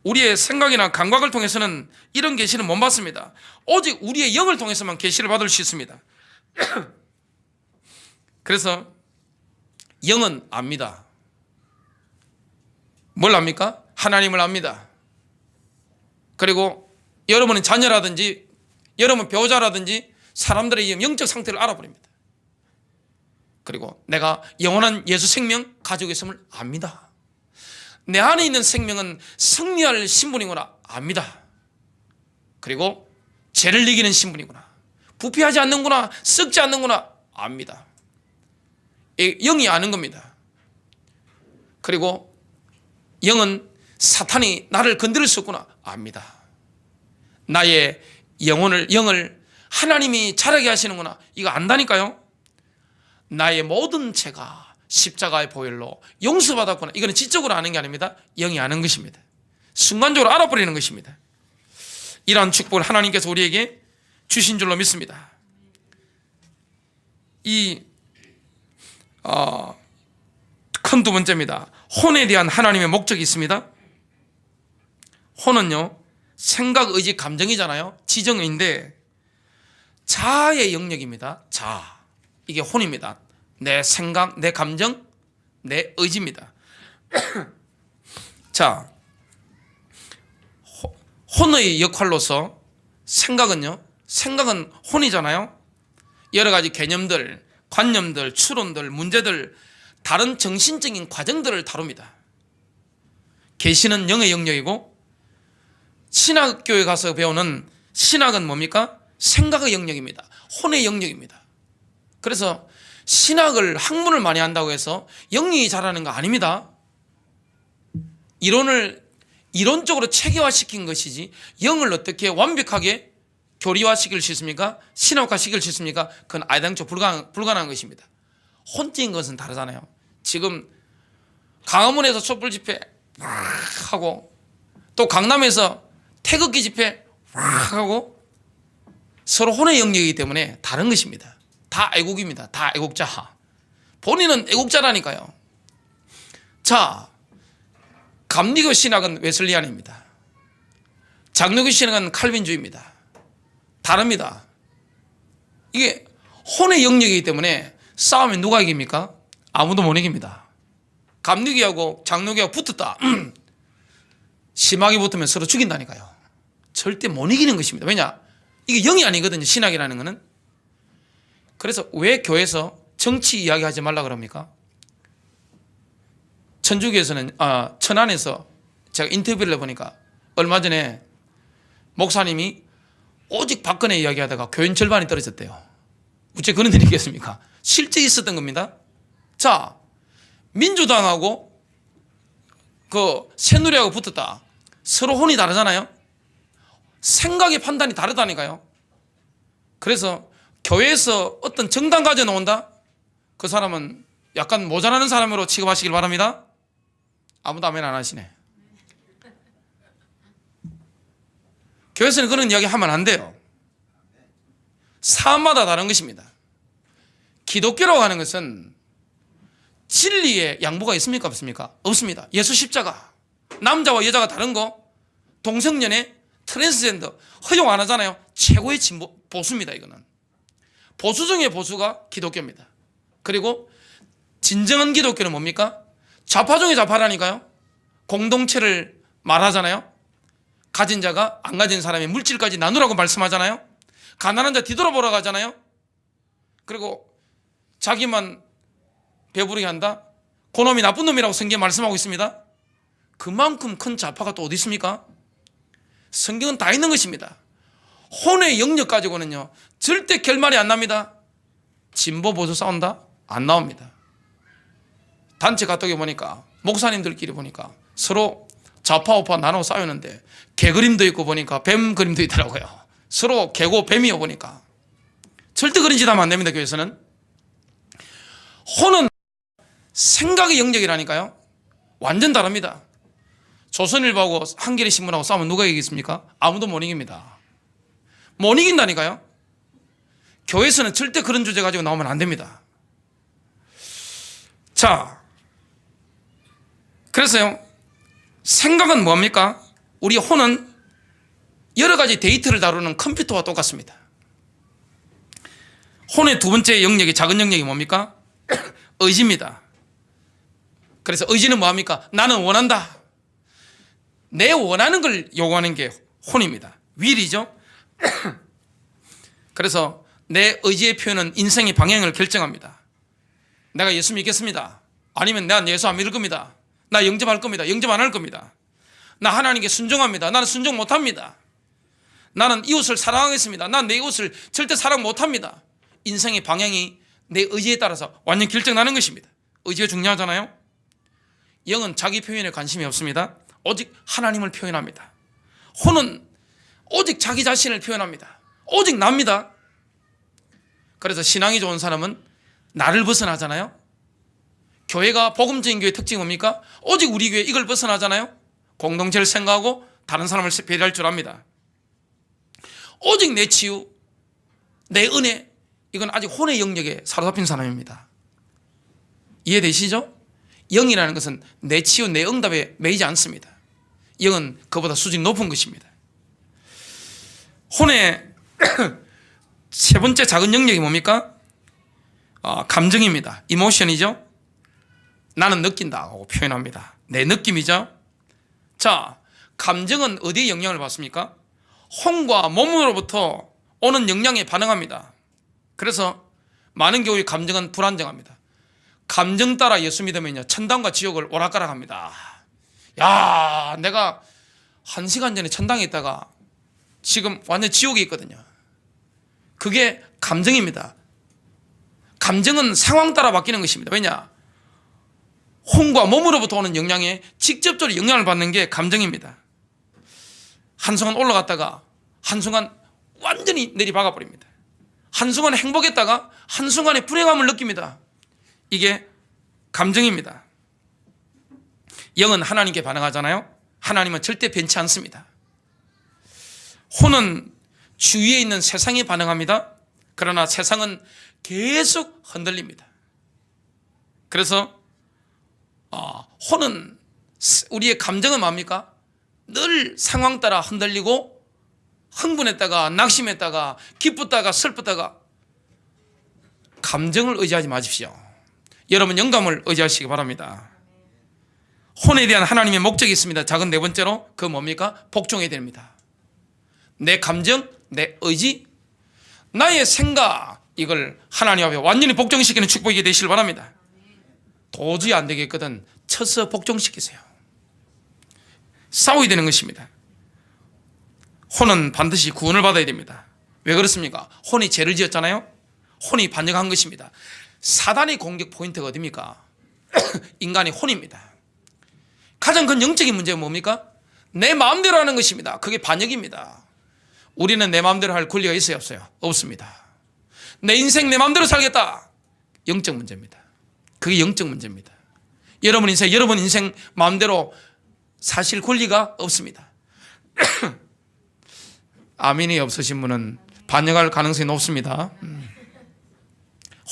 우리의 생각이나 감각을 통해서는 이런 계시는 못 받습니다. 오직 우리의 영을 통해서만 계시를 받을 수 있습니다. 그래서 영은 압니다. 뭘 압니까? 하나님을 압니다. 그리고 여러분의 자녀라든지 여러분 배우자라든지 사람들의 영적 상태를 알아버립니다. 그리고 내가 영원한 예수 생명 가지고 있음을 압니다. 내 안에 있는 생명은 승리할 신분이구나 압니다. 그리고 죄를 이기는 신분이구나, 부패하지 않는구나, 썩지 않는구나 압니다. 영이 아는 겁니다. 그리고 영은 사탄이 나를 건드릴 수 없구나 압니다. 나의 영을 하나님이 자라게 하시는구나, 이거 안다니까요. 나의 모든 죄가 십자가의 보혈로 용서받았구나, 이거는 지적으로 아는 게 아닙니다. 영이 아는 것입니다. 순간적으로 알아버리는 것입니다. 이러한 축복을 하나님께서 우리에게 주신 줄로 믿습니다. 큰 두 번째입니다. 혼에 대한 하나님의 목적이 있습니다. 혼은요, 생각, 의지, 감정이잖아요. 지정인데 자아의 영역입니다. 자아, 이게 혼입니다. 내 생각, 내 감정, 내 의지입니다. 자, 혼의 역할로서 생각은요, 생각은 혼이잖아요. 여러 가지 개념들, 관념들, 추론들, 문제들, 다른 정신적인 과정들을 다룹니다. 계시는 영의 영역이고, 신학교에 가서 배우는 신학은 뭡니까? 생각의 영역입니다. 혼의 영역입니다. 그래서 신학을, 학문을 많이 한다고 해서 영이 자라는 거 아닙니다. 이론적으로 체계화시킨 것이지, 영을 어떻게 완벽하게 교리화시킬 수 있습니까? 신학화시킬 수 있습니까? 그건 아이당초 불가능한 것입니다. 혼적인 것은 다르잖아요. 지금 강화문에서 촛불 집회 하고, 또 강남에서 태극기 집회 하고, 서로 혼의 영역이기 때문에 다른 것입니다. 다 애국입니다. 다 애국자. 본인은 애국자라니까요. 자, 감리교 신학은 웨슬리안입니다. 장로교 신학은 칼빈주의입니다. 다릅니다. 이게 혼의 영역이기 때문에 싸우면 누가 이깁니까? 아무도 못 이깁니다. 감리교하고 장로교하고 붙었다. 심하게 붙으면 서로 죽인다니까요. 절대 못 이기는 것입니다. 왜냐? 이게 영이 아니거든요, 신학이라는 것은. 그래서 왜 교회에서 정치 이야기하지 말라 그럽니까? 천안에서 제가 인터뷰를 해보니까 얼마 전에 목사님이 오직 박근혜 이야기하다가 교인 절반이 떨어졌대요. 어째 그런 일이 있겠습니까? 실제 있었던 겁니다. 자, 민주당하고 새누리하고 붙었다. 서로 혼이 다르잖아요. 생각의 판단이 다르다니까요. 그래서 교회에서 어떤 정당 가져 나온다? 그 사람은 약간 모자라는 사람으로 취급하시길 바랍니다. 아무도 아멘 안 하시네. 교회에서는 그런 이야기 하면 안 돼요. 사람마다 다른 것입니다. 기독교라고 하는 것은 진리의 양보가 있습니까? 없습니까? 없습니다. 예수 십자가, 남자와 여자가 다른 거, 동성연애, 트랜스젠더 허용 안 하잖아요. 최고의 보수입니다. 이거는 보수 중의 보수가 기독교입니다. 그리고 진정한 기독교는 뭡니까? 좌파 중의 좌파라니까요. 공동체를 말하잖아요. 가진 자가 안 가진 사람의 물질까지 나누라고 말씀하잖아요. 가난한 자 뒤돌아보라고 하잖아요. 그리고 자기만 배부르게 한다? 그놈이 나쁜 놈이라고 성경에 말씀하고 있습니다. 그만큼 큰 좌파가 또 어디 있습니까? 성경은 다 있는 것입니다. 혼의 영역 가지고는요 절대 결말이 안 납니다. 진보 보수 싸운다? 안 나옵니다. 단체 카톡에 보니까 목사님들끼리 보니까 서로 좌파 우파 나눠 싸우는데 개 그림도 있고 보니까 뱀 그림도 있더라고요. 서로 개고 뱀이요 보니까. 절대 그런 짓 하면 안 됩니다. 교회에서는. 혼은 생각의 영역이라니까요. 완전 다릅니다. 조선일보하고 한겨레 신문하고 싸우면 누가 이기겠습니까? 아무도 못 이깁니다. 못 이긴다니까요. 교회에서는 절대 그런 주제 가지고 나오면 안 됩니다. 자, 그래서요 생각은 뭡니까? 우리 혼은 여러 가지 데이터를 다루는 컴퓨터와 똑같습니다. 혼의 두 번째 영역이, 작은 영역이 뭡니까? 의지입니다. 그래서 의지는 뭐합니까? 나는 원한다. 내 원하는 걸 요구하는 게 혼입니다. will이죠. 그래서 내 의지의 표현은 인생의 방향을 결정합니다. 내가 예수 믿겠습니다. 아니면 난 예수 안 믿을 겁니다. 나 영접할 겁니다. 영접 안 할 겁니다. 나 하나님께 순종합니다. 나는 순종 못합니다. 나는 이웃을 사랑하겠습니다. 난 내 이웃을 절대 사랑 못합니다. 인생의 방향이 내 의지에 따라서 완전 결정나는 것입니다. 의지가 중요하잖아요. 영은 자기 표현에 관심이 없습니다. 오직 하나님을 표현합니다. 혼은 오직 자기 자신을 표현합니다. 오직 납니다. 그래서 신앙이 좋은 사람은 나를 벗어나잖아요. 교회가 복음적인 교회의 특징이 뭡니까? 오직 우리 교회 이걸 벗어나잖아요. 공동체를 생각하고 다른 사람을 배려할 줄 압니다. 오직 내 치유, 내 은혜, 이건 아직 혼의 영역에 사로잡힌 사람입니다. 이해되시죠? 영이라는 것은 내 치유, 내 응답에 매이지 않습니다. 영은 그보다 수준이 높은 것입니다. 혼의 세 번째 작은 영역이 뭡니까? 감정입니다. 이모션이죠. 나는 느낀다고 표현합니다. 내 느낌이죠. 자, 감정은 어디에 영향을 받습니까? 혼과 몸으로부터 오는 영향에 반응합니다. 그래서 많은 경우에 감정은 불안정합니다. 감정 따라 예수 믿으면요 천당과 지옥을 오락가락합니다. 야, 내가 1시간 전에 천당에 있다가 지금 완전 지옥에 있거든요. 그게 감정입니다. 감정은 상황 따라 바뀌는 것입니다. 왜냐? 혼과 몸으로부터 오는 영향에 직접적으로 영향을 받는 게 감정입니다. 한순간 올라갔다가 한순간 완전히 내리박아 버립니다. 한순간에 행복했다가 한순간에 불행함을 느낍니다. 이게 감정입니다. 영은 하나님께 반응하잖아요. 하나님은 절대 변치 않습니다. 혼은 주위에 있는 세상에 반응합니다. 그러나 세상은 계속 흔들립니다. 그래서 혼은, 우리의 감정은 뭡니까? 늘 상황 따라 흔들리고 흥분했다가 낙심했다가 기쁘다가 슬프다가. 감정을 의지하지 마십시오. 여러분 영감을 의지하시기 바랍니다. 혼에 대한 하나님의 목적이 있습니다. 작은 네 번째로 그 뭡니까? 복종해야 됩니다. 내 감정, 내 의지, 나의 생각, 이걸 하나님 앞에 완전히 복종시키는 축복이 되시길 바랍니다. 도저히 안 되겠거든 쳐서 복종시키세요. 싸워야 되는 것입니다. 혼은 반드시 구원을 받아야 됩니다. 왜 그렇습니까? 혼이 죄를 지었잖아요. 혼이 반역한 것입니다. 사단의 공격 포인트가 어디입니까? 인간의 혼입니다. 가장 큰 영적인 문제가 뭡니까? 내 마음대로 하는 것입니다. 그게 반역입니다. 우리는 내 마음대로 할 권리가 있어요, 없어요? 없습니다. 내 인생 내 마음대로 살겠다. 영적 문제입니다. 그게 영적 문제입니다. 여러분 인생 마음대로 사실 권리가 없습니다. 아멘이 없으신 분은 반역할 가능성이 높습니다.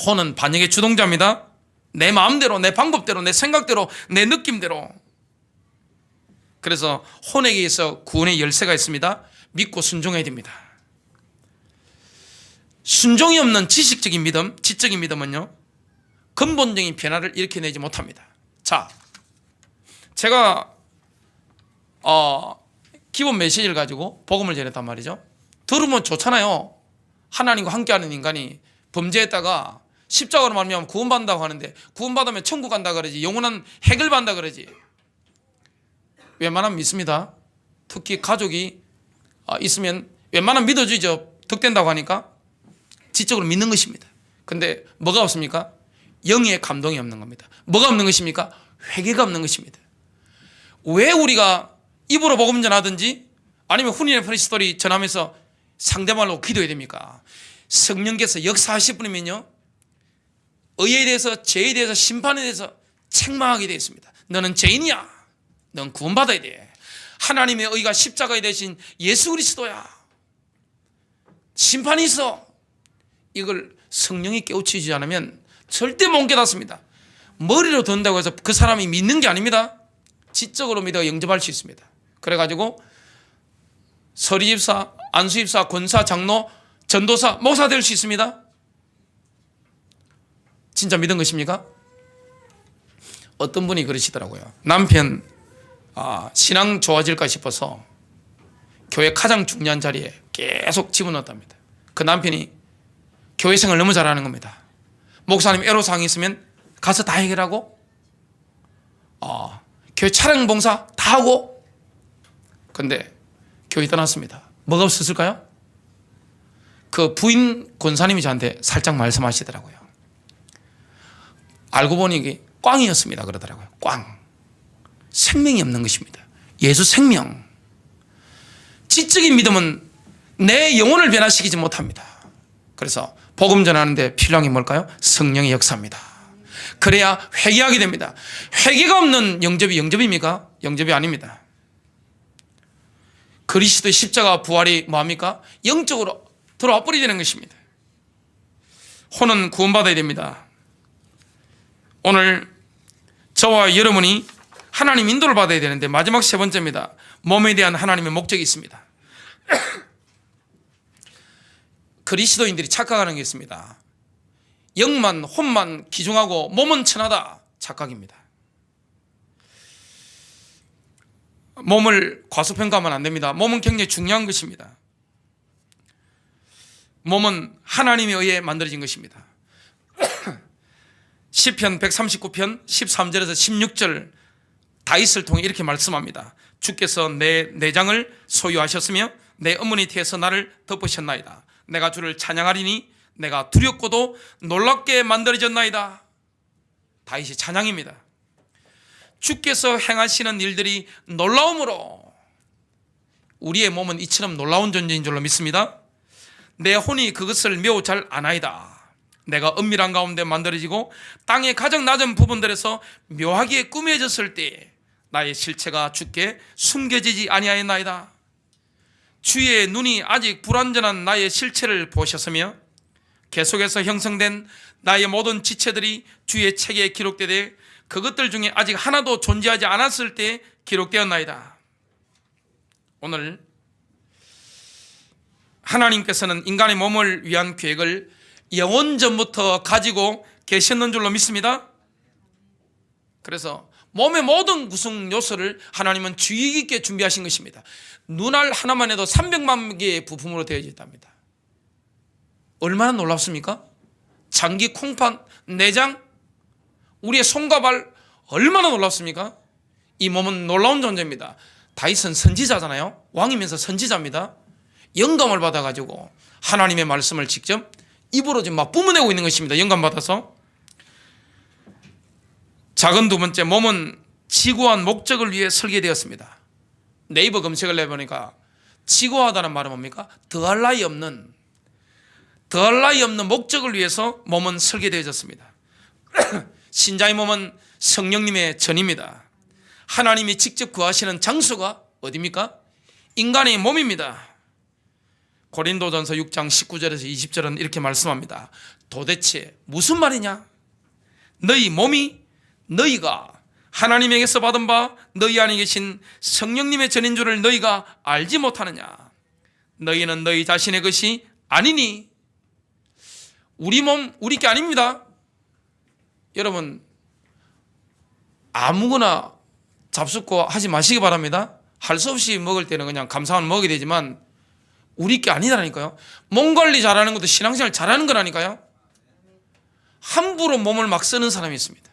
혼은 반역의 주동자입니다. 내 마음대로, 내 방법대로, 내 생각대로, 내 느낌대로. 그래서 혼에게 있어 구원의 열쇠가 있습니다. 믿고 순종해야 됩니다. 순종이 없는 지식적인 믿음, 지적인 믿음은요 근본적인 변화를 일으켜내지 못합니다. 자, 제가 기본 메시지를 가지고 복음을 전했단 말이죠. 들으면 좋잖아요. 하나님과 함께하는 인간이 범죄했다가 십자가로 말미암아 구원받는다고 하는데, 구원받으면 천국 간다 그러지, 영원한 핵을 받는다 그러지. 웬만하면 믿습니다. 특히 가족이 있으면 웬만하면 믿어주죠. 득된다고 하니까 지적으로 믿는 것입니다. 근데 뭐가 없습니까? 영의 감동이 없는 겁니다. 뭐가 없는 것입니까? 회개가 없는 것입니다. 왜 우리가 입으로 복음 전하든지 아니면 훈인의 프리스토리 전하면서 상대말로 기도해야 됩니까? 성령께서 역사하실 분이면요, 의에 대해서, 죄에 대해서, 심판에 대해서 책망하게 되어 있습니다. 너는 죄인이야. 넌 구원받아야 돼. 하나님의 의가 십자가에 대신 예수 그리스도야. 심판이 있어. 이걸 성령이 깨우치지 않으면 절대 못 깨닫습니다. 머리로 든다고 해서 그 사람이 믿는 게 아닙니다. 지적으로 믿어 영접할 수 있습니다. 그래가지고 서리집사, 안수집사, 권사, 장로, 전도사, 목사 될 수 있습니다. 진짜 믿은 것입니까? 어떤 분이 그러시더라고요. 남편 신앙 좋아질까 싶어서 교회 가장 중요한 자리에 계속 집어넣었답니다. 그 남편이 교회 생활 너무 잘하는 겁니다. 목사님 애로사항이 있으면 가서 다 해결하고 교회 차량 봉사 다 하고. 근데 교회 떠났습니다. 뭐가 없었을까요? 그 부인 권사님이 저한테 살짝 말씀하시더라고요. 알고 보니 이게 꽝이었습니다 그러더라고요. 꽝. 생명이 없는 것입니다. 예수 생명. 지적인 믿음은 내 영혼을 변화시키지 못합니다. 그래서 복음 전하는데 필요한 게 뭘까요? 성령의 역사입니다. 그래야 회개하게 됩니다. 회개가 없는 영접이 영접입니까? 영접이 아닙니다. 그리스도의 십자가 부활이 뭐합니까? 영적으로 들어와 버리게 되는 것입니다. 혼은 구원받아야 됩니다. 오늘 저와 여러분이 하나님 인도를 받아야 되는데 마지막 세 번째입니다. 몸에 대한 하나님의 목적이 있습니다. 그리스도인들이 착각하는 게 있습니다. 영만 혼만 기중하고 몸은 천하다. 착각입니다. 몸을 과소평가하면 안 됩니다. 몸은 굉장히 중요한 것입니다. 몸은 하나님에 의해 만들어진 것입니다. 시편 139편 13절에서 16절 다윗을 통해 이렇게 말씀합니다. 주께서 내 내장을 소유하셨으며 내 어머니 태에서 나를 덮으셨나이다. 내가 주를 찬양하리니 내가 두렵고도 놀랍게 만들어졌나이다. 다윗의 찬양입니다. 주께서 행하시는 일들이 놀라움으로 우리의 몸은 이처럼 놀라운 존재인 줄로 믿습니다. 내 혼이 그것을 매우 잘 아나이다. 내가 은밀한 가운데 만들어지고 땅의 가장 낮은 부분들에서 묘하게 꾸며졌을 때 나의 실체가 주께 숨겨지지 아니하였나이다. 주의 눈이 아직 불완전한 나의 실체를 보셨으며 계속해서 형성된 나의 모든 지체들이 주의 책에 기록되되 그것들 중에 아직 하나도 존재하지 않았을 때 기록되었나이다. 오늘 하나님께서는 인간의 몸을 위한 계획을 영원전부터 가지고 계셨는 줄로 믿습니다. 그래서 몸의 모든 구성 요소를 하나님은 주의 깊게 준비하신 것입니다. 눈알 하나만 해도 300만 개의 부품으로 되어져 있답니다. 얼마나 놀랍습니까? 장기, 콩팥, 내장, 우리의 손과 발 얼마나 놀랍습니까? 이 몸은 놀라운 존재입니다. 다윗은 선지자잖아요. 왕이면서 선지자입니다. 영감을 받아가지고 하나님의 말씀을 직접 입으로 지금 막 뿜어내고 있는 것입니다. 영감 받아서. 작은 두 번째, 몸은 지고한 목적을 위해 설계되었습니다. 네이버 검색을 해보니까 지고하다는 말은 뭡니까? 더할 나위 없는 목적을 위해서 몸은 설계되어졌습니다. 신자의 몸은 성령님의 전입니다. 하나님이 직접 구하시는 장소가 어디입니까? 인간의 몸입니다. 고린도전서 6장 19절에서 20절은 이렇게 말씀합니다. 도대체 무슨 말이냐? 너희 몸이 너희가 하나님에게서 받은 바 너희 안에 계신 성령님의 전인 줄을 너희가 알지 못하느냐? 너희는 너희 자신의 것이 아니니. 우리 몸 우리 게 아닙니다. 여러분 아무거나 잡숫고 하지 마시기 바랍니다. 할 수 없이 먹을 때는 그냥 감사하면 먹어야 되지만 우리 게 아니라니까요. 몸 관리 잘하는 것도 신앙생활 잘하는 거라니까요. 함부로 몸을 막 쓰는 사람이 있습니다.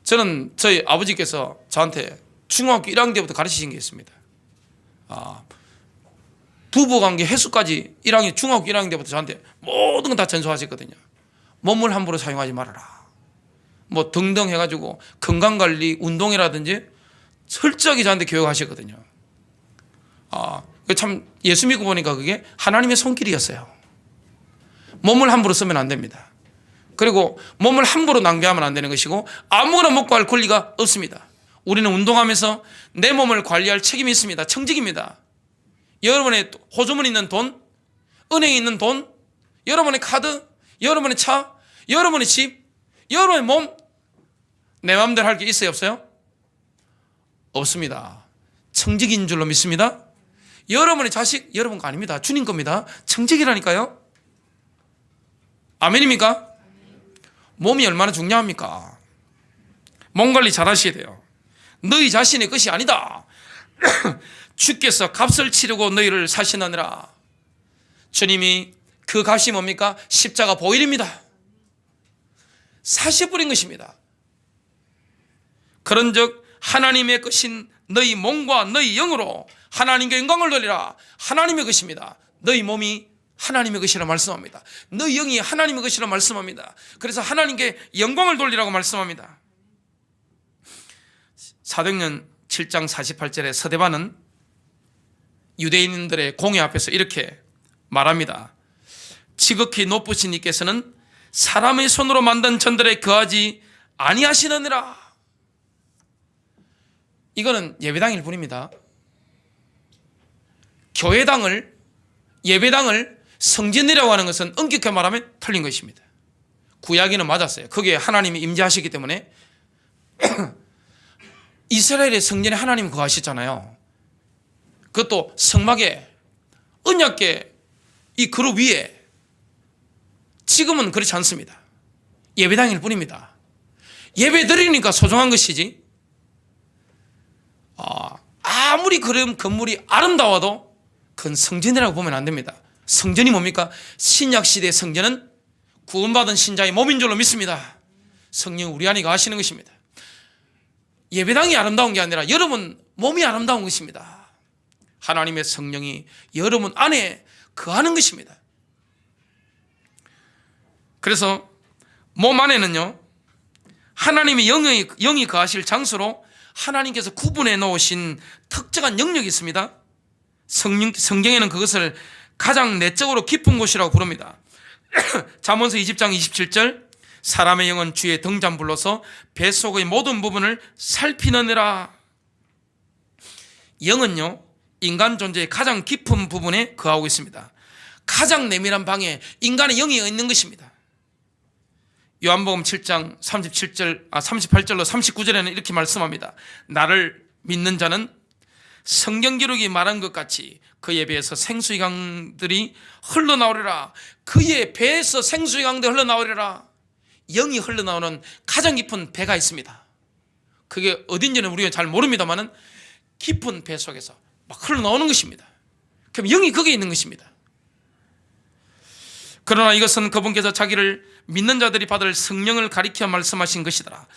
저는 저희 아버지께서 저한테 중학교 1학년 때부터 가르치신 게 있습니다. 부부관계 해수까지 1학년 중학교 1학년 때부터 저한테 모든 건 다 전수하셨거든요. 몸을 함부로 사용하지 말아라. 뭐 등등 해가지고 건강관리, 운동이라든지 철저하게 저한테 교육하셨거든요. 참 예수 믿고 보니까 그게 하나님의 손길이었어요. 몸을 함부로 쓰면 안 됩니다. 그리고 몸을 함부로 낭비하면 안 되는 것이고 아무거나 먹고 할 권리가 없습니다. 우리는 운동하면서 내 몸을 관리할 책임이 있습니다. 청직입니다. 여러분의 호주머니 있는 돈, 은행에 있는 돈, 여러분의 카드, 여러분의 차, 여러분의 집, 여러분의 몸, 내 마음대로 할 게 있어요, 없어요? 없습니다. 청직인 줄로 믿습니다. 여러분의 자식, 여러분 거 아닙니다. 주님 겁니다. 청직이라니까요. 아멘입니까? 몸이 얼마나 중요합니까? 몸 관리 잘 하셔야 돼요. 너희 자신의 것이 아니다. 주께서 값을 치르고 너희를 사시느니라. 주님이 그 값이 뭡니까? 십자가 보일입니다. 사셔버린 것입니다. 그런즉 하나님의 것인 너희 몸과 너희 영으로 하나님께 영광을 돌리라. 하나님의 것입니다. 너희 몸이 하나님의 것이라 말씀합니다. 너희 영이 하나님의 것이라 말씀합니다. 그래서 하나님께 영광을 돌리라고 말씀합니다. 사도행전 7장 48절에 서대반은 유대인들의 공회 앞에서 이렇게 말합니다. 지극히 높으신 이께서는 사람의 손으로 만든 전들에 거하지 아니하시느니라. 이거는 예배당일 뿐입니다. 교회당을, 예배당을 성전이라고 하는 것은 엄격히 말하면 틀린 것입니다. 구약에는 맞았어요. 거기에 하나님이 임재하시기 때문에 이스라엘의 성전에 하나님이 거하시잖아요. 그것도 성막에, 언약궤 이 그릇 위에. 지금은 그렇지 않습니다. 예배당일 뿐입니다. 예배 드리니까 소중한 것이지, 아무리 그런 건물이 아름다워도 그건 성전이라고 보면 안 됩니다. 성전이 뭡니까? 신약시대의 성전은 구원받은 신자의 몸인 줄로 믿습니다. 성령 우리 안에 거하시는 것입니다. 예배당이 아름다운 게 아니라 여러분 몸이 아름다운 것입니다. 하나님의 성령이 여러분 안에 거하는 것입니다. 그래서 몸 안에는요, 하나님의 영이 거하실 장소로 하나님께서 구분해 놓으신 특정한 영역이 있습니다. 성경에는 그것을 가장 내적으로 깊은 곳이라고 부릅니다. 잠언서 20장 27절, 사람의 영은 주의 등잔불로서 뱃속의 모든 부분을 살피느니라. 영은요, 인간 존재의 가장 깊은 부분에 거하고 있습니다. 가장 내밀한 방에 인간의 영이 있는 것입니다. 요한복음 7장 38절로 39절에는 이렇게 말씀합니다. 나를 믿는 자는 성경 기록이 말한 것 같이 그의 배에서 생수의 강들이 흘러나오리라. 그의 배에서 생수의 강들이 흘러나오리라. 영이 흘러나오는 가장 깊은 배가 있습니다. 그게 어딘지는 우리가 잘 모릅니다만은 깊은 배 속에서 막 흘러나오는 것입니다. 그럼 영이 거기에 있는 것입니다. 그러나 이것은 그분께서 자기를 믿는 자들이 받을 성령을 가리켜 말씀하신 것이더라.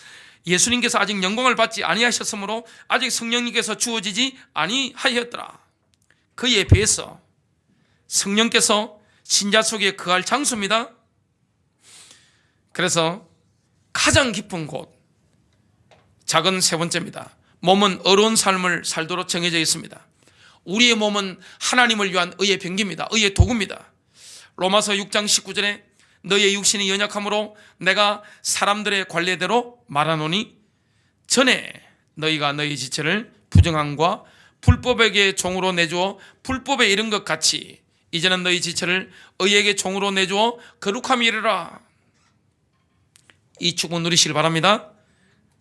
예수님께서 아직 영광을 받지 아니하셨으므로 아직 성령님께서 주어지지 아니하였더라. 그의 배에서 성령께서 신자 속에 거할 장소입니다. 그래서 가장 깊은 곳, 작은 세 번째입니다. 몸은 어려운 삶을 살도록 정해져 있습니다. 우리의 몸은 하나님을 위한 의의 병기입니다. 의의 도구입니다. 로마서 6장 19절에 너희의 육신이 연약함으로 내가 사람들의 관례대로 말하노니 전에 너희가 너희 지체를 부정함과 불법에게 종으로 내주어 불법에 이른 것 같이 이제는 너희 지체를 의에게 종으로 내주어 거룩함에 이르라. 이 축복 누리시길 바랍니다.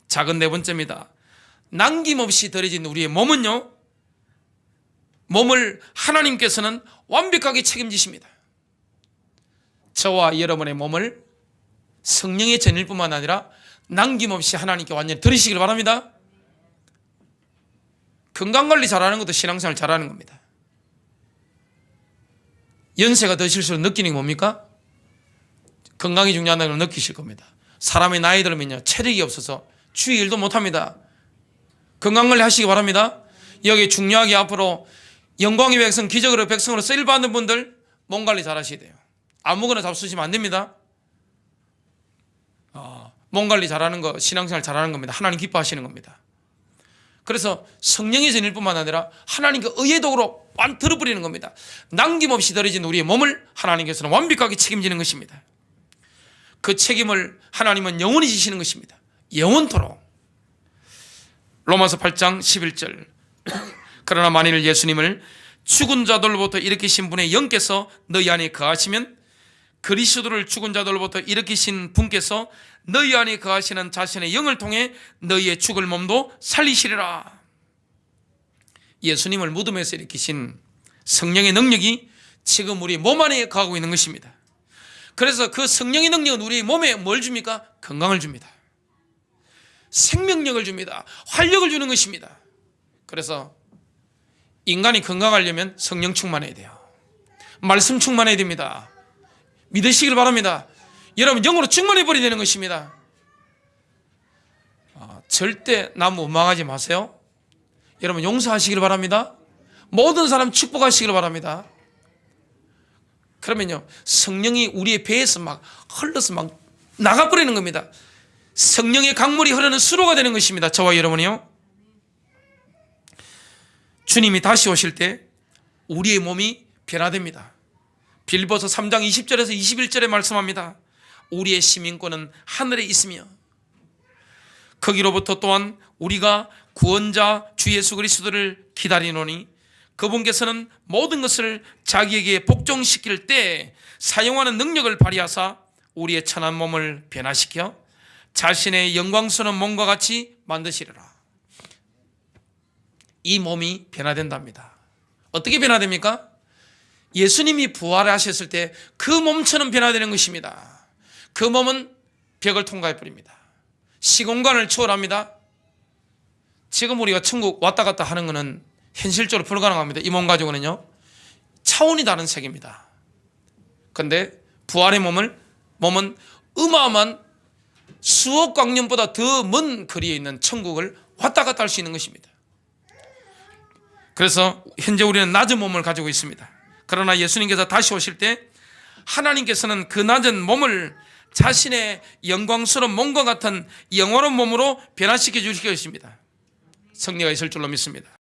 작은 네 번째입니다. 남김없이 더해진 우리의 몸은요, 몸을 하나님께서는 완벽하게 책임지십니다. 저와 여러분의 몸을 성령의 전일뿐만 아니라 남김없이 하나님께 완전히 드리시길 바랍니다. 건강관리 잘하는 것도 신앙생활 잘하는 겁니다. 연세가 드실수록 느끼는 게 뭡니까? 건강이 중요하다는 걸 느끼실 겁니다. 사람이 나이 들면요, 체력이 없어서 주의 일도 못합니다. 건강관리 하시기 바랍니다. 여기 중요하게 앞으로 영광의 백성, 기적으로 백성으로 쓰임받는 분들 몸 관리 잘 하셔야 돼요. 아무거나 잡수시면 안 됩니다. 몸 관리 잘하는 거 신앙생활 잘하는 겁니다. 하나님 기뻐하시는 겁니다. 그래서 성령의 전일 뿐만 아니라 하나님께 의의 도구로 들어버리는 겁니다. 남김없이 들어진 우리의 몸을 하나님께서는 완벽하게 책임지는 것입니다. 그 책임을 하나님은 영원히 지시는 것입니다. 영원토록. 로마서 8장 11절 그러나 만일 예수님을 죽은 자들로부터 일으키신 분의 영께서 너희 안에 거하시면 그리스도를 죽은 자들로부터 일으키신 분께서 너희 안에 거하시는 자신의 영을 통해 너희의 죽을 몸도 살리시리라. 예수님을 무덤에서 일으키신 성령의 능력이 지금 우리 몸 안에 거하고 있는 것입니다. 그래서 그 성령의 능력은 우리 몸에 뭘 줍니까? 건강을 줍니다. 생명력을 줍니다. 활력을 주는 것입니다. 그래서 인간이 건강하려면 성령 충만해야 돼요. 말씀 충만해야 됩니다. 믿으시길 바랍니다. 여러분 영으로 충만해 버려야 되는 것입니다. 절대 남 원망하지 마세요. 여러분 용서하시길 바랍니다. 모든 사람 축복하시길 바랍니다. 그러면요 성령이 우리의 배에서 막 흘러서 막 나가버리는 겁니다. 성령의 강물이 흐르는 수로가 되는 것입니다. 저와 여러분이요. 주님이 다시 오실 때 우리의 몸이 변화됩니다. 빌보서 3장 20절에서 21절에 말씀합니다. 우리의 시민권은 하늘에 있으며 거기로부터 또한 우리가 구원자 주 예수 그리스도를 기다리노니 그분께서는 모든 것을 자기에게 복종시킬 때 사용하는 능력을 발휘하사 우리의 천한 몸을 변화시켜 자신의 영광스러운 몸과 같이 만드시리라. 이 몸이 변화된답니다. 어떻게 변화됩니까? 예수님이 부활하셨을 때 그 몸처럼 변화되는 것입니다. 그 몸은 벽을 통과해 버립니다. 시공간을 초월합니다. 지금 우리가 천국 왔다 갔다 하는 것은 현실적으로 불가능합니다. 이 몸 가지고는요 차원이 다른 세계입니다. 그런데 부활의 몸은 어마어마한 수억 광년보다 더 먼 거리에 있는 천국을 왔다 갔다 할 수 있는 것입니다. 그래서 현재 우리는 낮은 몸을 가지고 있습니다. 그러나 예수님께서 다시 오실 때 하나님께서는 그 낮은 몸을 자신의 영광스러운 몸과 같은 영원한 몸으로 변화시켜 주실 것입니다. 승리가 있을 줄로 믿습니다.